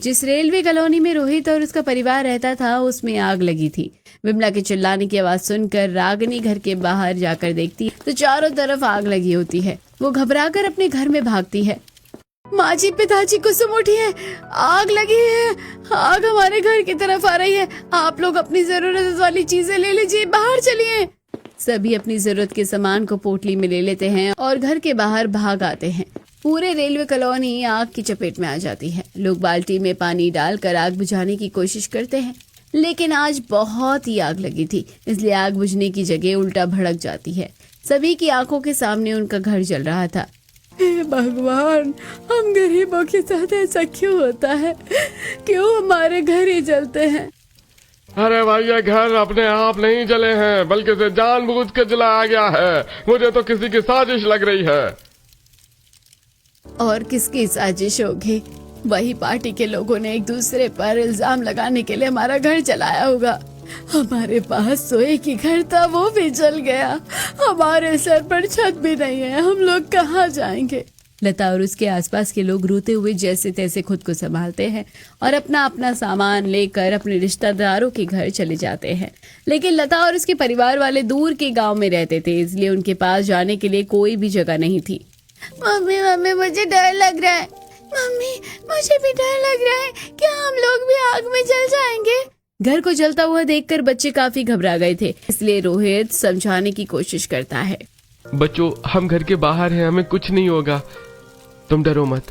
जिस railway colony में रोहित और उसका परिवार रहता था उसमें आग लगी थी। विमला के चिल्लाने की आवाज सुनकर रागिनी घर के बाहर जाकर देखती तो चारों तरफ आग लगी होती है। वो घबराकर अपने घर में भागती है। माँ जी, पिताजी, कुसुम उठिए, आग लगी है, आग हमारे घर की तरफ आ रही है, आप लोग अपनी जरूरत वाली चीजें ले लीजिए, बाहर चलिए। सभी अपनी जरूरत के सामान को पोटली में ले लेते हैं और घर के बाहर भाग आते हैं। पूरे रेलवे कॉलोनी आग की चपेट में आ जाती है। लोग बाल्टी में पानी डालकर आग बुझाने की कोशिश करते हैं, लेकिन आज बहुत ही आग लगी थी, इसलिए आग बुझने की जगह उल्टा भड़क जाती है। सभी की आंखों के सामने उनका घर जल रहा था। हे भगवान, हम गरीबों के साथ ऐसा क्यों होता है? क्यों हमारे घर ही जलते हैं? अरे भाई, ये घर अपने आप नहीं जले हैं, बल्कि इसे जानबूझ के जलाया गया है। मुझे तो किसी की साजिश लग रही है। और किसकी साजिश होगी? वही पार्टी के लोगों ने एक दूसरे पर इल्जाम लगाने के लिए हमारा घर जलाया होगा। हमारे पास सोए की घर था, वो भी जल गया। हमारे सर पर छत भी नहीं है, हम लोग कहाँ जाएंगे? लता और उसके आसपास के लोग रोते हुए जैसे तैसे खुद को संभालते हैं और अपना अपना सामान लेकर अपने रिश्तेदारों के घर चले जाते हैं। लेकिन लता और उसके परिवार वाले दूर के गांव में रहते थे, इसलिए उनके पास जाने के लिए कोई भी जगह नहीं थी। मम्मी मम्मी, मुझे डर लग रहा है। मम्मी, मुझे भी डर लग रहा है, क्या हम लोग भी आग में जल जाएंगे? घर को जलता हुआ देखकर बच्चे काफी घबरा गए थे, इसलिए रोहित समझाने की कोशिश करता है। बच्चों, हम घर के बाहर हैं, हमें कुछ नहीं होगा, तुम डरो मत।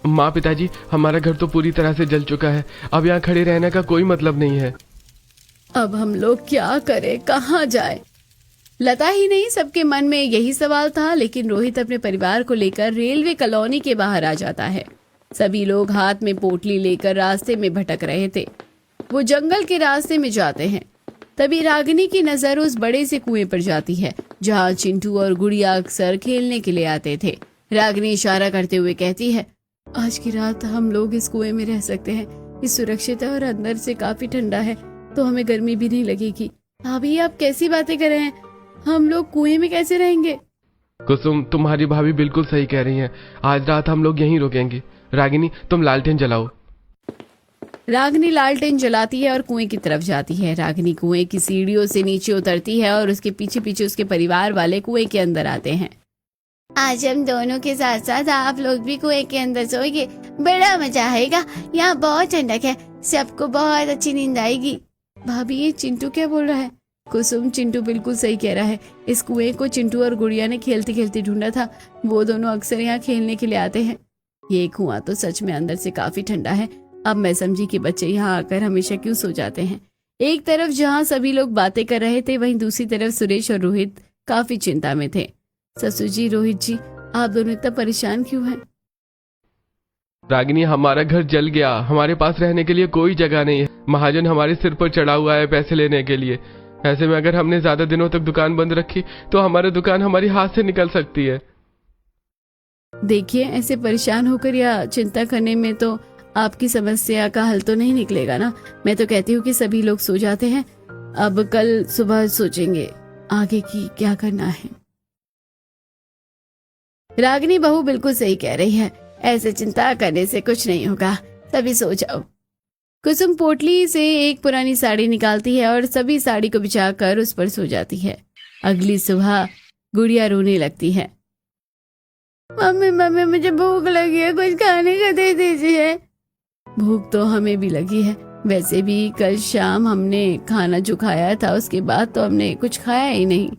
माँ, पिताजी, हमारा घर तो पूरी तरह से जल चुका है, अब यहाँ खड़े रहने का कोई मतलब नहीं है। अब हम लोग क्या करें, कहाँ जाए? लता ही नहीं, सबके मन में यही सवाल था। लेकिन रोहित अपने परिवार को लेकर रेलवे कॉलोनी के बाहर आ जाता है। सभी लोग हाथ में पोटली लेकर रास्ते में भटक रहे थे। वो जंगल के रास्ते में जाते हैं। तभी रागिनी की नजर उस बड़े से कुएं पर जाती है जहाँ चिंटू और गुड़िया अक्सर खेलने के लिए आते थे। रागिनी इशारा करते हुए कहती है, आज की रात हम लोग इस कुएं में रह सकते हैं। ये सुरक्षित है और अंदर से काफी ठंडा है, तो हमें गर्मी भी नहीं लगेगी। भाभी, आप कैसी बातें कर रहे हैं? हम लोग कुएं में कैसे रहेंगे? कुसुम, तुम्हारी भाभी बिल्कुल सही कह रही हैं। आज रात हम लोग यहीं रुकेंगे। रागिनी, तुम लालटेन जलाओ। रागिनी लालटेन जलाती है और कुएं की तरफ जाती है। रागिनी कुएं की सीढ़ियों से नीचे उतरती है और उसके पीछे पीछे उसके परिवार वाले कुएं के अंदर आते हैं। आज हम दोनों के साथ साथ आप लोग भी कुएं के अंदर सोएंगे, बड़ा मजा आएगा। यहाँ बहुत ठंडक है, सबको बहुत अच्छी नींद आएगी। भाभी, ये चिंटू क्या बोल रहा है? कुसुम, चिंटू बिल्कुल सही कह रहा है। इस कुएं को चिंटू और गुड़िया ने खेलते खेलते ढूंढा था। वो दोनों अक्सर यहाँ खेलने के लिए आते हैं। ये कुआं तो सच में अंदर से काफी ठंडा है। अब मैं समझी कि बच्चे यहाँ आकर हमेशा क्यों सो जाते हैं। एक तरफ जहाँ सभी लोग बातें कर रहे थे, वहीं दूसरी तरफ सुरेश और रोहित काफी चिंता में थे। ससुर जी, रोहित जी, आप दोनों इतना परेशान क्यों हैं? रागिनी, हमारा घर जल गया, हमारे पास रहने के लिए कोई जगह नहीं है। महाजन हमारे सिर पर चढ़ा हुआ है पैसे लेने के लिए। ऐसे में अगर हमने ज्यादा दिनों तक दुकान बंद रखी तो हमारी दुकान हमारी हाथ से निकल सकती है। देखिए, ऐसे परेशान होकर या चिंता करने में तो आपकी समस्या का हल तो नहीं निकलेगा ना। मैं तो कहती हूँ कि सभी लोग सो जाते हैं, अब कल सुबह सोचेंगे आगे की क्या करना है। रागिनी बहू बिल्कुल सही कह रही है, ऐसे चिंता करने से कुछ नहीं होगा, सभी सो जाओ। कुसुम पोटली से एक पुरानी साड़ी निकालती है और सभी साड़ी को बिछाकर उस पर सो जाती है। अगली सुबह गुड़िया रोने लगती है। मम्मी मम्मी, मुझे भूख लगी है, कुछ खाने का दे दीजिए। भूख तो हमें भी लगी है, वैसे भी कल शाम हमने खाना जो खाया था उसके बाद तो हमने कुछ खाया ही नहीं।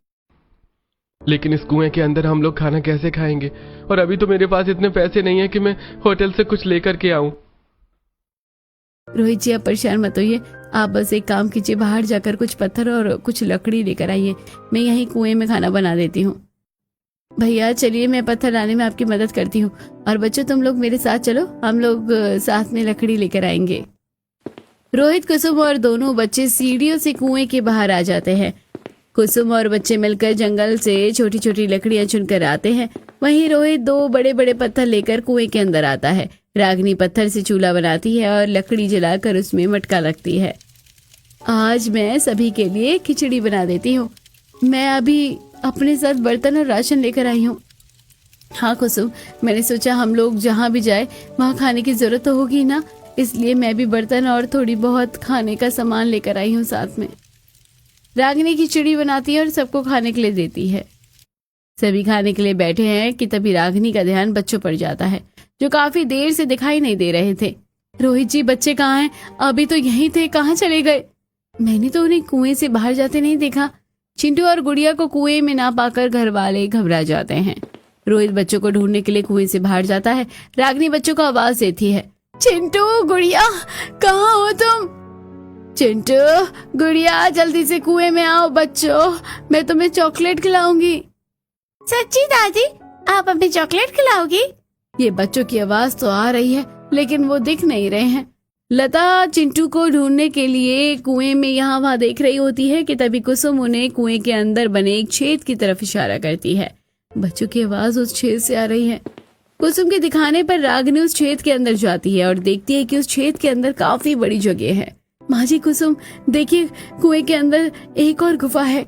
लेकिन इस कुएं के अंदर हम लोग खाना कैसे खाएंगे? और अभी तो मेरे पास इतने पैसे नहीं है कि मैं होटल से कुछ लेकर के आऊं। रोहित जी, आप परेशान मत होइए, आप बस एक काम कीजिए, बाहर जाकर कुछ पत्थर और कुछ लकड़ी लेकर आइए, मैं यहीं कुएं में खाना बना देती हूँ। भैया चलिए, मैं पत्थर लाने में आपकी मदद करती हूँ, और बच्चों तुम लोग मेरे साथ चलो, हम लोग साथ में लकड़ी लेकर आएंगे। रोहित, कुसुम और दोनों बच्चे सीढ़ियों से कुएं के बाहर आ जाते हैं। कुसुम और बच्चे मिलकर जंगल से छोटी छोटी लकड़ियां चुनकर आते हैं। वहीं रोहित 2 बड़े बड़े पत्थर लेकर कुएं के अंदर आता है। रागिनी पत्थर से चूल्हा बनाती है और लकड़ी जलाकर उसमें मटका लगती है। आज मैं सभी के लिए खिचड़ी बना देती हूँ। मैं अभी अपने साथ बर्तन और राशन लेकर आई हूँ। हाँ कुसुम, मैंने सोचा हम लोग जहाँ भी जाए वहाँ खाने की जरूरत तो होगी ना, इसलिए मैं भी बर्तन और थोड़ी बहुत खाने का सामान लेकर आई हूँ साथ में। रागिनी खिचड़ी बनाती है और सबको खाने के लिए देती है। सभी खाने के लिए बैठे हैं कि तभी रागिनी का ध्यान बच्चों पर जाता है, जो काफी देर से दिखाई नहीं दे रहे थे। रोहित जी, बच्चे कहाँ हैं? अभी तो यहीं थे, कहाँ चले गए? मैंने तो उन्हें कुएं से बाहर जाते नहीं देखा। चिंटू और गुड़िया को कुएं में ना पाकर घर वाले घबरा जाते हैं। रोहित बच्चों को ढूंढने के लिए कुएं से बाहर जाता है। रागिनी बच्चों को आवाज देती है, चिंटू, गुड़िया, कहाँ हो तुम? चिंटू, गुड़िया, जल्दी से कुएं में आओ बच्चों, मैं तुम्हें चॉकलेट खिलाऊंगी। सच्ची दादी, आप हमें चॉकलेट खिलाओगी? ये बच्चों की आवाज तो आ रही है, लेकिन वो दिख नहीं रहे हैं। लता चिंटू को ढूंढने के लिए कुएं में यहाँ वहाँ देख रही होती है कि तभी कुसुम उन्हें कुएं के अंदर बने एक छेद की तरफ इशारा करती है। बच्चों की आवाज उस छेद से आ रही है। कुसुम के दिखाने पर रागिनी उस छेद के अंदर जाती है और देखती है कि उस छेद के अंदर काफी बड़ी जगह है। माँ जी, कुसुम देखिए, कुएं के अंदर एक और गुफा है।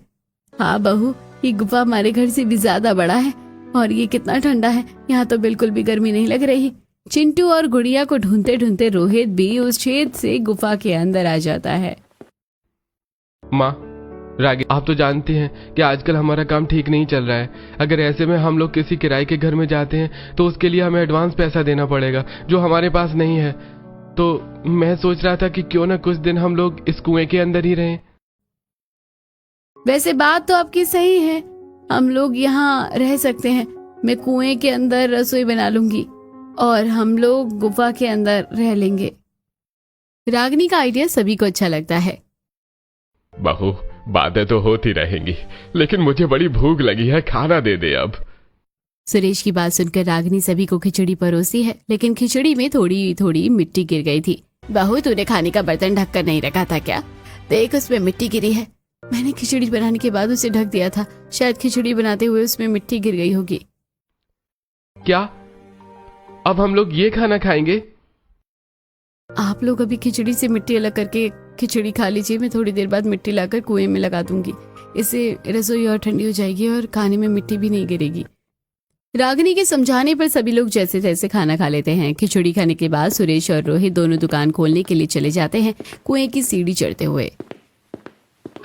हाँ बहू, ये गुफा हमारे घर से भी ज्यादा बड़ा है और ये कितना ठंडा है, यहाँ तो बिल्कुल भी गर्मी नहीं लग रही। चिंटू और गुड़िया को ढूंढते ढूंढते रोहित भी उस छेद से गुफा के अंदर आ जाता है। माँ, रागी, आप तो जानती हैं कि आजकल हमारा काम ठीक नहीं चल रहा है। अगर ऐसे में हम लोग किसी किराए के घर में जाते हैं तो उसके लिए हमें एडवांस पैसा देना पड़ेगा, जो हमारे पास नहीं है। तो मैं सोच रहा था कि क्यों ना कुछ दिन हम लोग इस कुएं के अंदर ही रहें। वैसे बात तो आपकी सही है, हम लोग यहाँ रह सकते हैं। मैं कुएं के अंदर रसोई बना लूंगी और हम लोग गुफा के अंदर रह लेंगे। रागिनी का आइडिया सभी को अच्छा लगता है। बहू, बातें तो होती रहेंगी, लेकिन मुझे बड़ी भूख लगी है, खाना दे दे अब। सुरेश की बात सुनकर रागिनी सभी को खिचड़ी परोसी है, लेकिन खिचड़ी में थोड़ी थोड़ी मिट्टी गिर गई थी। बहू, तूने खाने का बर्तन ढक कर नहीं रखा था क्या? देख, उसमें मिट्टी गिरी है। मैंने खिचड़ी बनाने के बाद उसे ढक दिया था, शायद खिचड़ी बनाते हुए उसमें मिट्टी गिर गई होगी। क्या अब हम लोग ये खाना खाएंगे? आप लोग अभी खिचड़ी से मिट्टी अलग करके खिचड़ी खा लीजिए, मैं थोड़ी देर बाद मिट्टी लाकर कुएं में लगा दूंगी। इससे रसोई और ठंडी हो जाएगी और खाने में मिट्टी भी नहीं गिरेगी। रागिनी के समझाने पर सभी लोग जैसे तैसे खाना खा लेते हैं। खिचड़ी खाने के बाद सुरेश और रोहित दोनों दुकान खोलने के लिए चले जाते हैं, कुएं की सीढ़ी चढ़ते हुए।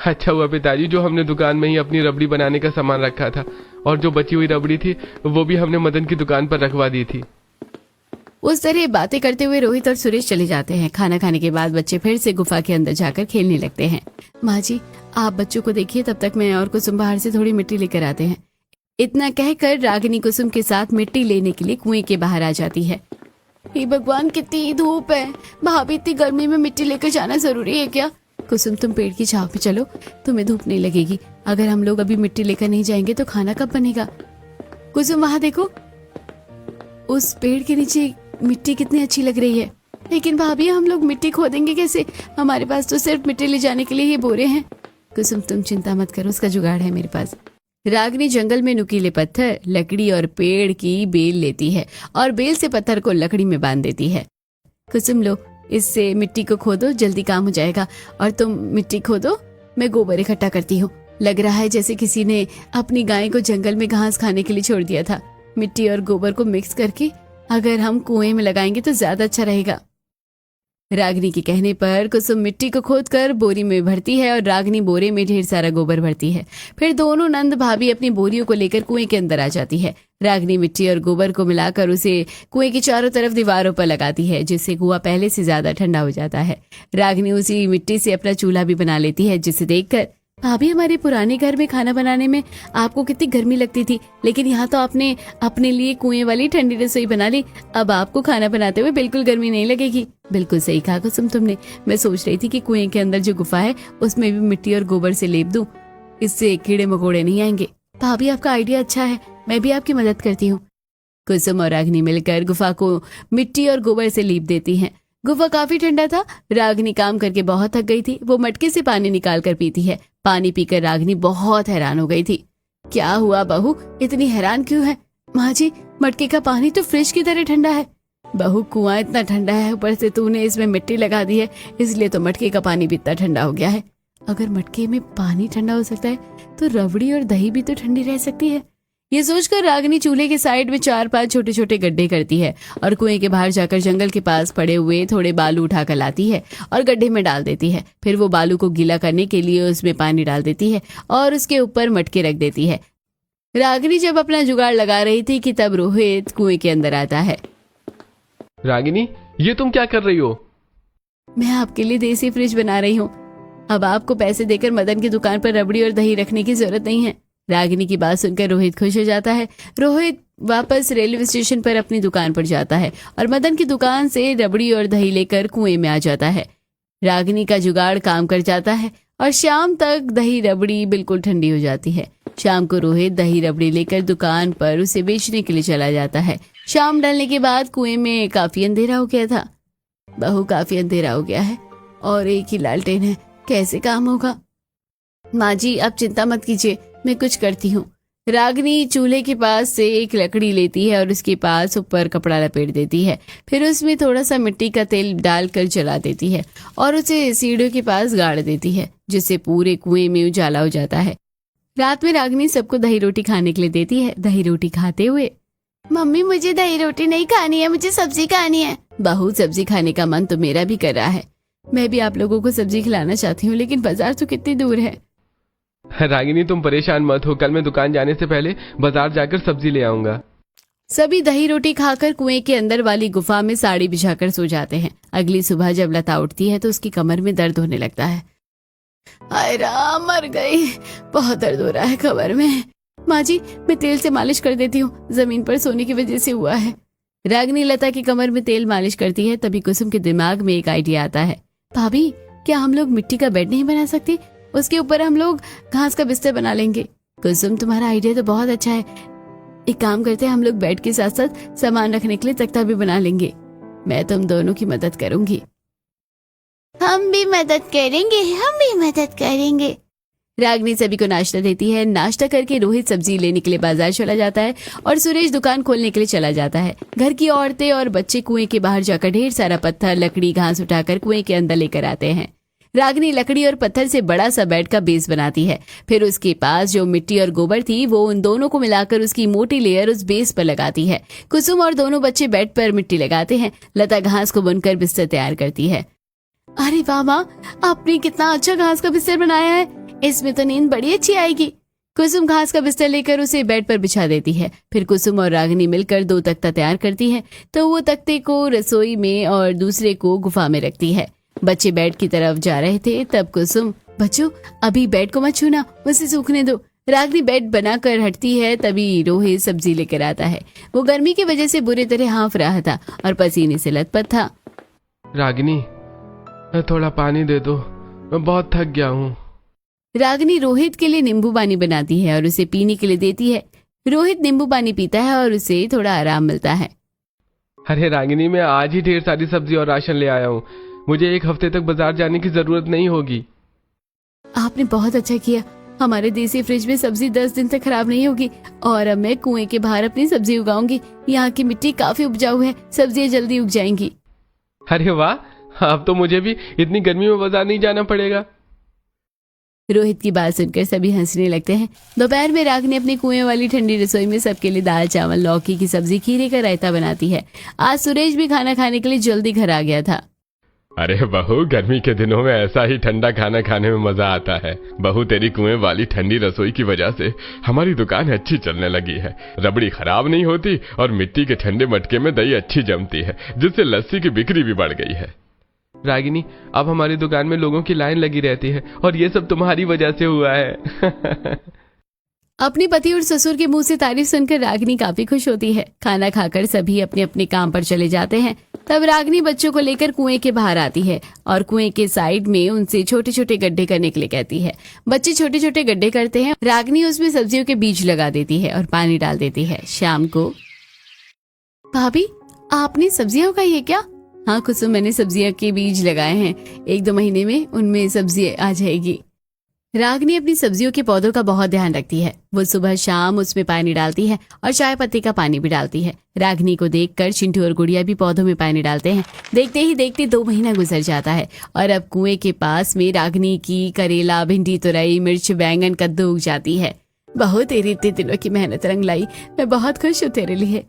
अच्छा हुआ पिताजी, जो हमने दुकान में ही अपनी रबड़ी बनाने का सामान रखा था, और जो बची हुई रबड़ी थी वो भी हमने मदन की दुकान पर रखवा दी थी। उस तरह बातें करते हुए रोहित और सुरेश चले जाते हैं। खाना खाने के बाद बच्चे फिर से गुफा के अंदर जाकर खेलने लगते हैं। माँ जी, आप बच्चों को देखिए, तब तक मैं और कुसुम बाहर से थोड़ी मिट्टी लेकर आते हैं। इतना कहकर रागिनी कुसुम के साथ मिट्टी लेने के लिए कुएं के बाहर आ जाती है। हे भगवान, कितनी धूप है। भाभी, इतनी गर्मी में मिट्टी लेकर जाना जरूरी है क्या? कुसुम, तुम पेड़ की छांव पे चलो, तुम्हें धूप नहीं लगेगी। अगर हम लोग अभी मिट्टी लेकर नहीं जाएंगे तो खाना कब बनेगा? कुसुम, वहां देखो, उस पेड़ के नीचे मिट्टी कितनी अच्छी लग रही है। लेकिन भाभी, हम लोग मिट्टी खोदेंगे कैसे? हमारे पास तो सिर्फ मिट्टी ले जाने के लिए ये बोरे हैं। कुसुम, तुम चिंता मत करो, उसका जुगाड़ है मेरे पास। रागिनी जंगल में नुकीले पत्थर, लकड़ी और पेड़ की बेल लेती है और बेल से पत्थर को लकड़ी में बांध देती है। कुसुम, लो, इससे मिट्टी को खोदो, जल्दी काम हो जाएगा। और तुम मिट्टी खोदो, मैं गोबर इकट्ठा करती हूँ। लग रहा है जैसे किसी ने अपनी गाय को जंगल में घास खाने के लिए छोड़ दिया था। मिट्टी और गोबर को मिक्स करके अगर हम कुएं में लगाएंगे तो ज्यादा अच्छा रहेगा। रागिनी के कहने पर कुसुम मिट्टी को खोदकर बोरी में भरती है और रागिनी बोरे में ढेर सारा गोबर भरती है। फिर दोनों नंद भाभी अपनी बोरियों को लेकर कुएं के अंदर आ जाती है। रागिनी मिट्टी और गोबर को मिलाकर उसे कुएं की चारों तरफ दीवारों पर लगाती है, जिससे कुआं पहले से ज्यादा ठंडा हो जाता है। रागिनी उसी मिट्टी से अपना चूल्हा भी बना लेती है, जिसे देखकर, भाभी, हमारे पुराने घर में खाना बनाने में आपको कितनी गर्मी लगती थी, लेकिन यहाँ तो आपने अपने लिए कुएं वाली ठंडी रसोई बना ली। अब आपको खाना बनाते हुए बिल्कुल गर्मी नहीं लगेगी। बिल्कुल सही कहा कुसुम तुमने। मैं सोच रही थी कि कुएं के अंदर जो गुफा है उसमें भी मिट्टी और गोबर से लेप दूं, इससे कीड़े मकोड़े नहीं आएंगे। भाभी, आपका आइडिया अच्छा है, मैं भी आपकी मदद करती हूँ। कुसुम और रागिनी मिलकर गुफा को मिट्टी और गोबर से लीप देती हैं। गुफा काफी ठंडा था। रागिनी काम करके बहुत थक गई थी। वो मटके से पानी निकाल कर पीती है। पानी पीकर रागिनी बहुत हैरान हो गई थी। क्या हुआ बहू, इतनी हैरान क्यों है? माँ जी, मटके का पानी तो फ्रिज की तरह ठंडा है। बहू, कुआं इतना ठंडा है, ऊपर से तूने इसमें मिट्टी लगा दी है, इसलिए तो मटके का पानी भी इतना ठंडा हो गया है। अगर मटके में पानी ठंडा हो सकता है तो रबड़ी और दही भी तो ठंडी रह सकती है। ये सोचकर रागिनी चूल्हे के साइड में 4-5 छोटे छोटे गड्ढे करती है और कुएं के बाहर जाकर जंगल के पास पड़े हुए थोड़े बालू उठाकर लाती है और गड्ढे में डाल देती है। फिर वो बालू को गीला करने के लिए उसमें पानी डाल देती है और उसके ऊपर मटके रख देती है। रागिनी जब अपना जुगाड़ लगा रही थी कि तब रोहित कुएं के अंदर आता है। रागिनी, ये तुम क्या कर रही हो? मैं आपके लिए देसी फ्रिज बना रही हूँ। अब आपको पैसे देकर मदन की दुकान पर रबड़ी और दही रखने की जरूरत नहीं है। रागिनी की बात सुनकर रोहित खुश हो जाता है। रोहित वापस रेलवे स्टेशन पर अपनी दुकान पर जाता है और मदन की दुकान से रबड़ी और दही लेकर कुएं में आ जाता है। रागिनी का जुगाड़ काम कर जाता है और शाम तक दही रबड़ी बिल्कुल ठंडी हो जाती है। शाम को रोहित दही रबड़ी लेकर दुकान पर उसे बेचने के लिए चला जाता है। शाम ढलने के बाद कुएं में काफी अंधेरा हो गया था। बहू, काफी अंधेरा हो गया है और एक ही लालटेन है, कैसे काम होगा? माँ जी, आप चिंता मत कीजिए, मैं कुछ करती हूँ। रागिनी चूल्हे के पास से एक लकड़ी लेती है और उसके पास ऊपर कपड़ा लपेट देती है। फिर उसमें थोड़ा सा मिट्टी का तेल डालकर जला देती है और उसे सीढ़ियों के पास गाड़ देती है, जिससे पूरे कुएं में उजाला हो जाता है। रात में रागिनी सबको दही रोटी खाने के लिए देती है। दही रोटी खाते हुए, मम्मी मुझे दही रोटी नहीं खानी है, मुझे सब्जी खानी है। बहू, सब्जी खाने का मन तो मेरा भी कर रहा है। मैं भी आप लोगों को सब्जी खिलाना चाहती हूँ, लेकिन बाजार तो कितनी दूर है। रागिनी, तुम परेशान मत हो, कल मैं दुकान जाने से पहले बाजार जाकर सब्जी ले आऊंगा। सभी दही रोटी खाकर कुएं के अंदर वाली गुफा में साड़ी बिछाकर सो जाते हैं। अगली सुबह जब लता उठती है तो उसकी कमर में दर्द होने लगता है। हाय राम, मर गई, बहुत दर्द हो रहा है कमर में। माँ जी, मैं तेल से मालिश कर देती हूँ, जमीन पर सोने की वजह से हुआ है। रागिनी लता की कमर में तेल मालिश करती है। तभी कुसुम के दिमाग में एक आइडिया आता है। भाभी, क्या हम लोग मिट्टी का बेड नहीं बना सकते? उसके ऊपर हम लोग घास का बिस्तर बना लेंगे। कुसुम, तुम्हारा आइडिया तो बहुत अच्छा है। एक काम करते हैं, हम लोग बेड के साथ साथ सामान रखने के लिए तख्ता भी बना लेंगे। मैं तुम दोनों की मदद करूंगी। हम भी मदद करेंगे, हम भी मदद करेंगे। रागिनी सभी को नाश्ता देती है। नाश्ता करके रोहित सब्जी लेने के लिए बाजार चला जाता है और सुरेश दुकान खोलने के लिए चला जाता है। घर की औरतें और बच्चे कुएं के बाहर जाकर ढेर सारा पत्थर, लकड़ी, घास उठाकर कुएं के अंदर लेकर आते हैं। रागिनी लकड़ी और पत्थर से बड़ा सा बेड का बेस बनाती है। फिर उसके पास जो मिट्टी और गोबर थी वो उन दोनों को मिलाकर उसकी मोटी लेयर उस बेस पर लगाती है। कुसुम और दोनों बच्चे बेड पर मिट्टी लगाते हैं। लता घास को बुनकर बिस्तर तैयार करती है। अरे वाह माँ, आपने कितना अच्छा घास का बिस्तर बनाया है, इसमें तो नींद बड़ी अच्छी आएगी। कुसुम घास का बिस्तर लेकर उसे बेड पर बिछा देती है। फिर कुसुम और रागिनी मिलकर 2 तख्ता तैयार करती है, तो वो तख्ते को रसोई में और दूसरे को गुफा में रखती है। बच्चे बेड की तरफ जा रहे थे, तब कुसुम, बच्चों अभी बेड को मत छूना, उसे सूखने दो। रागिनी बेड बनाकर हटती है, तभी रोहित सब्जी लेकर आता है। वो गर्मी की वजह से बुरी तरह हाँफ रहा था और पसीने से लथपथ था। रागिनी, थोड़ा पानी दे दो, मैं बहुत थक गया हूँ। रागिनी रोहित के लिए नींबू पानी बनाती है और उसे पीने के लिए देती है। रोहित नींबू पानी पीता है और उसे थोड़ा आराम मिलता है। अरे रागिनी, मैं आज ही ढेर सारी सब्जी और राशन ले आया हूँ, मुझे 1 हफ्ते तक बाजार जाने की जरूरत नहीं होगी। आपने बहुत अच्छा किया, हमारे देसी फ्रिज में सब्जी 10 दिन तक खराब नहीं होगी और अब मैं कुएं के बाहर अपनी सब्जी उगाऊंगी। यहाँ की मिट्टी काफी उपजाऊ है, सब्जियां जल्दी उग जाएंगी। अरे वाह, अब तो मुझे भी इतनी गर्मी में बाजार नहीं जाना पड़ेगा। रोहित की बात सुनकर सभी हंसने लगते हैं। दोपहर में रागिनी अपनी कुएं वाली ठंडी रसोई में सबके लिए दाल, चावल, लौकी की सब्जी, खीरे का रायता बनाती है। आज सुरेश भी खाना खाने के लिए जल्दी घर आ गया था। अरे बहू, गर्मी के दिनों में ऐसा ही ठंडा खाना खाने में मजा आता है। बहू, तेरी कुएं वाली ठंडी रसोई की वजह से हमारी दुकान अच्छी चलने लगी है। रबड़ी खराब नहीं होती और मिट्टी के ठंडे मटके में दही अच्छी जमती है, जिससे लस्सी की बिक्री भी बढ़ गई है। रागिनी, अब हमारी दुकान में लोगों की लाइन लगी रहती है और ये सब तुम्हारी वजह से हुआ है। अपने पति और ससुर के मुंह से तारीफ सुनकर रागिनी काफी खुश होती है। खाना खाकर सभी अपने अपने काम पर चले जाते हैं। तब रागिनी बच्चों को लेकर कुएं के बाहर आती है और कुएं के साइड में उनसे छोटे छोटे गड्ढे करने के लिए कहती है। बच्चे छोटे छोटे गड्ढे करते हैं। रागिनी उसमें सब्जियों के बीज लगा देती है और पानी डाल देती है। शाम को, भाभी आपने सब्जियां उगाई है क्या? हाँ कुसुम, मैंने सब्जियां के बीज लगाए हैं, 1-2 महीने में उनमें सब्जी आ जाएगी। रागिनी अपनी सब्जियों के पौधों का बहुत ध्यान रखती है। वो सुबह शाम उसमें पानी डालती है और चाय पत्ती का पानी भी डालती है। रागिनी को देखकर चिंटू और गुड़िया भी पौधों में पानी डालते हैं। देखते ही देखते 2 महीना गुजर जाता है और अब कुएं के पास में रागिनी की करेला, भिंडी, तुरई, मिर्च, बैंगन, कद्दू उग जाती है। बहू, तेरी इतने दिनों की मेहनत रंग लाई, मैं बहुत खुश हूँ तेरे लिए।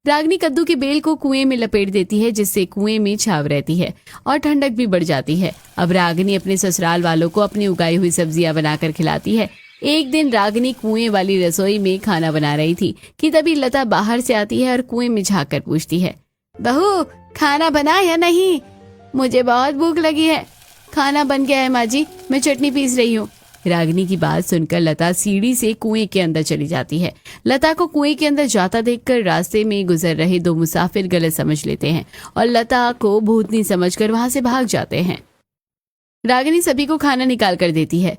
रागिनी कद्दू की बेल को कुएं में लपेट देती है, जिससे कुएं में छाव रहती है और ठंडक भी बढ़ जाती है। अब रागिनी अपने ससुराल वालों को अपनी उगाई हुई सब्जियां बनाकर खिलाती है। एक दिन रागिनी कुएं वाली रसोई में खाना बना रही थी कि तभी लता बाहर से आती है और कुएं में झांक कर पूछती है, बहू, खाना बना या नहीं? मुझे बहुत भूख लगी है। खाना बन गया है माँ जी, मैं चटनी पीस रही हूँ। रागिनी की बात सुनकर लता सीढ़ी से कुएं के अंदर चली जाती है। लता को कुएं के अंदर जाता देखकर रास्ते में गुजर रहे दो मुसाफिर गलत समझ लेते हैं और लता को भूतनी समझकर वहां से भाग जाते हैं। रागिनी सभी को खाना निकाल कर देती है।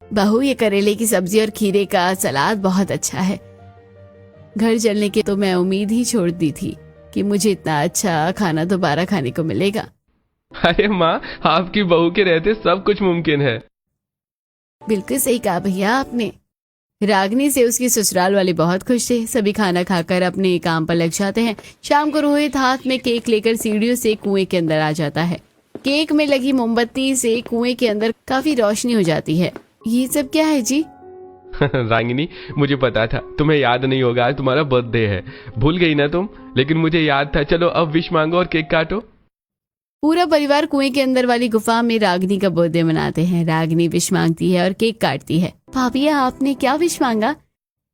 बहू, ये करेले की सब्जी और खीरे का सलाद बहुत अच्छा है। घर चलने की तो मैं उम्मीद ही छोड़ दी थी कि मुझे इतना अच्छा खाना दोबारा खाने को मिलेगा। अरे माँ, आपकी बहू के रहते सब कुछ मुमकिन है। बिल्कुल सही कहा भैया आपने। रागिनी से उसके ससुराल वाले बहुत खुश थे। सभी खाना खाकर अपने काम पर लग जाते हैं। शाम को रोहित हाथ में केक लेकर सीढ़ियों से कुएं के अंदर आ जाता है। केक में लगी मोमबत्ती से कुएं के अंदर काफी रोशनी हो जाती है। ये सब क्या है जी? रागिनी, मुझे पता था तुम्हें याद नहीं होगा, आज तुम्हारा बर्थडे है। भूल गई ना तुम, लेकिन मुझे याद था। चलो अब विश मांगो और केक काटो। पूरा परिवार कुएं के अंदर वाली गुफा में रागिनी का बर्थडे मनाते हैं। रागिनी विश मांगती है और केक काटती है। भाभी, आपने क्या विश मांगा?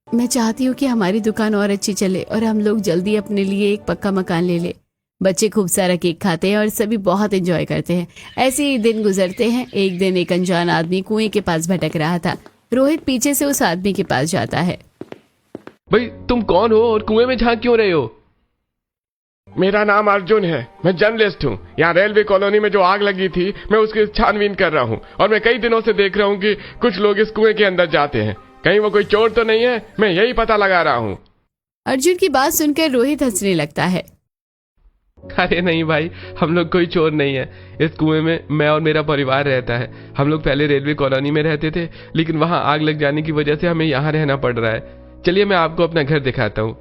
मैं चाहती हूँ कि हमारी दुकान और अच्छी चले और हम लोग जल्दी अपने लिए एक पक्का मकान ले ले। बच्चे खूब सारा केक खाते हैं और सभी बहुत एंजॉय करते हैं। ऐसे ही दिन गुजरते हैं। एक दिन एक अनजान आदमी कुएं के पास भटक रहा था। रोहित पीछे से उस आदमी के पास जाता है। भाई, तुम कौन हो और कुएं में झांक क्यों रहे हो? मेरा नाम अर्जुन है, मैं जर्नलिस्ट हूँ। यहाँ रेलवे कॉलोनी में जो आग लगी थी, मैं उसकी छानबीन कर रहा हूँ और मैं कई दिनों से देख रहा हूँ कि कुछ लोग इस कुएं के अंदर जाते हैं। कहीं वो कोई चोर तो नहीं है? मैं यही पता लगा रहा हूँ। अर्जुन की बात सुनकर रोहित हंसने लगता है। अरे नहीं भाई, हम लोग कोई चोर नहीं है। इस कुएं में मैं और मेरा परिवार रहता है। हम लोग पहले रेलवे कॉलोनी में रहते थे, लेकिन वहां आग लग जाने की वजह से हमें यहाँ रहना पड़ रहा है। चलिए मैं आपको अपना घर दिखाता हूँ।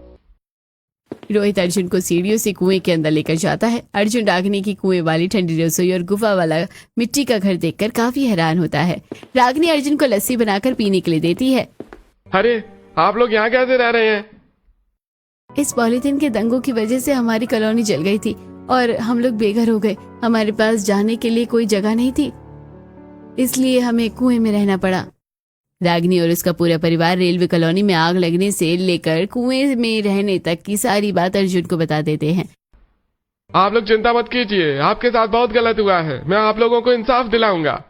रोहित अर्जुन को सीढ़ियों से कुएं के अंदर लेकर जाता है। अर्जुन रागिनी की कुएं वाली ठंडी रसोई और गुफा वाला मिट्टी का घर देखकर काफी हैरान होता है। रागिनी अर्जुन को लस्सी बनाकर पीने के लिए देती है। अरे, आप लोग यहाँ कैसे रह रहे हैं? इस पॉलीथिन के दंगों की वजह से हमारी कॉलोनी जल गई थी और हम लोग बेघर हो गए। हमारे पास जाने के लिए कोई जगह नहीं थी, इसलिए हमें कुएं में रहना पड़ा। रागिनी और उसका पूरा परिवार रेलवे कॉलोनी में आग लगने से लेकर कुएं में रहने तक की सारी बात अर्जुन को बता देते हैं। आप लोग चिंता मत कीजिए, आपके साथ बहुत गलत हुआ है। मैं आप लोगों को इंसाफ दिलाऊंगा।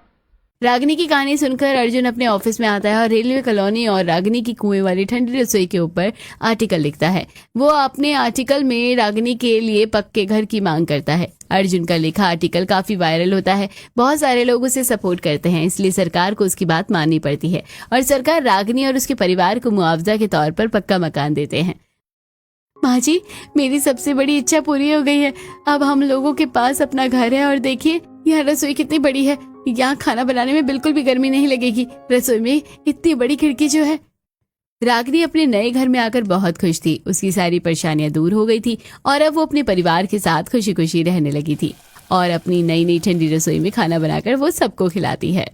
रागिनी की कहानी सुनकर अर्जुन अपने ऑफिस में आता है और रेलवे कॉलोनी और रागिनी की कुएं वाली ठंडी रसोई के ऊपर आर्टिकल लिखता है। वो अपने आर्टिकल में रागिनी के लिए पक्के घर की मांग करता है। अर्जुन का लिखा आर्टिकल काफी वायरल होता है। बहुत सारे लोग उसे सपोर्ट करते हैं, इसलिए सरकार को उसकी बात माननी पड़ती है और सरकार रागिनी और उसके परिवार को मुआवजा के तौर पर पक्का मकान देते हैं। माँ जी, मेरी सबसे बड़ी इच्छा पूरी हो गई है। अब हम लोगों के पास अपना घर है और देखिए यह रसोई कितनी बड़ी है। यहाँ खाना बनाने में बिल्कुल भी गर्मी नहीं लगेगी। रसोई में इतनी बड़ी खिड़की जो है। रागिनी अपने नए घर में आकर बहुत खुश थी। उसकी सारी परेशानियां दूर हो गई थी और अब वो अपने परिवार के साथ खुशी खुशी रहने लगी थी और अपनी नई नई ठंडी रसोई में खाना बनाकर वो सबको खिलाती है।